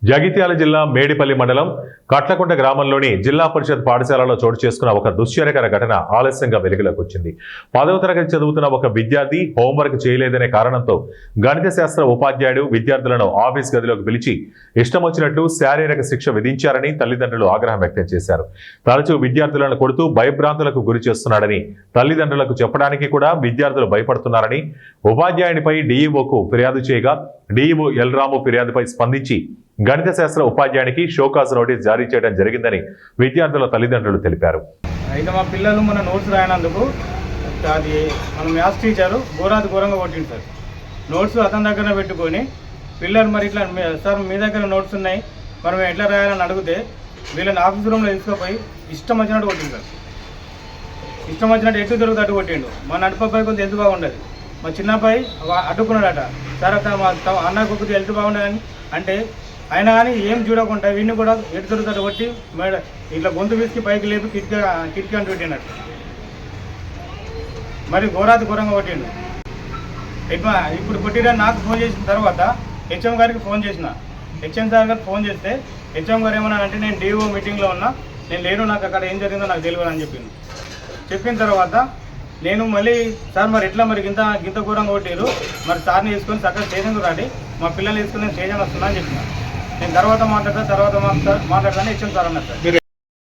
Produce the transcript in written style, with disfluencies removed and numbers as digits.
జగిత్యాల జిల్లా మేడిపల్లి మండలం కట్లకుంట గ్రామంలోని జిల్లా పరిషత్ పాఠశాలలో చోటు చేసుకున్న ఒక దుశ్చర్యకర ఘటన ఆలస్యంగా వెలుగులోకి వచ్చింది. 10వ తరగతి చదువుతున్న ఒక విద్యార్థి హోంవర్క్ చేయలేదనే కారణంతో గణిత శాస్త్ర ఉపాధ్యాయుడు విద్యార్థులను ఆఫీస్ గదిలోకి పిలిచి ఇష్టం వచ్చినట్లు శారీరక శిక్ష విధించారని తల్లిదండ్రులు ఆగ్రహం వ్యక్తం చేశారు. తరచూ విద్యార్థులను కొడుతూ భయభ్రాంతులకు గురి చేస్తున్నాడని తల్లిదండ్రులకు చెప్పడానికి కూడా విద్యార్థులు భయపడుతున్నారని ఉపాధ్యాయునిపై డీఈఓకు ఫిర్యాదు చేయగా డీఈఓ ఎల్రాము ఫిర్యాదుపై స్పందించి గణిత శాస్త్ర ఉపాధ్యాయునికి షోకాజ్ నోటీస్ జారీ చేయడం జరిగిందని విద్యార్థుల తల్లిదండ్రులు తెలిపారు. అయితే మా పిల్లలు మన నోట్స్ రాయనందుకు అది మన మ్యాథ్స్ టీచరు ఘోరంగా కొట్టింది సార్. నోట్స్ అతని దగ్గర పెట్టుకొని పిల్లలు మరి ఇట్లా సార్ మీ దగ్గర నోట్స్ ఉన్నాయి మనం ఎట్లా రాయాలని అడిగితే వీళ్ళని ఆఫీస్ రూమ్లో తీసుకుపోయి ఇష్టం వచ్చినట్టు కొట్టింది సార్. ఇష్టం వచ్చినట్టు ఎటు దొరుకుతూ అడ్డు కొట్టిండు. మా నడుపై కొంచెం హెల్త్ బాగుండదు. మా చిన్నపై అడ్డుకున్నాడట. సార్ అక్కడ మా అన్నకు కొద్దిగా హెల్త్ బాగుండదని అంటే అయినా కానీ ఏం చూడకుండా వీడిని కూడా ఎటు దొరుకుతాడు కొట్టి ఇట్లా గొంతు విసికి పైకి లేపి కిటికీ అంటూ పెట్టినట్టు మరి ఘోరంగా కొట్టిండు. ఇప్పుడు కొట్టిరని నాకు ఫోన్ చేసిన తర్వాత హెచ్ఎం గారికి ఫోన్ చేసిన. హెచ్ఎం సార్ గారికి ఫోన్ చేస్తే హెచ్ఎం గారు ఏమన్నానంటే నేను డీఓ మీటింగ్లో ఉన్నా, నేను లేను, నాకు అక్కడ ఏం జరిగిందో నాకు తెలియదు అని చెప్పింది. చెప్పిన తర్వాత నేను మళ్ళీ సార్ మరి ఎట్లా మరి గింత ఘోరంగా కొట్టారు, మరి సార్ని తీసుకొని చక్కగా స్టేషన్కి రాండి, మా పిల్లల్ని తీసుకొని నేను స్టేషన్ వస్తున్నా అని చెప్పిన. నేను తర్వాత మాట్లాడతాను హెచ్ఎం సార్ అన్నారు సార్.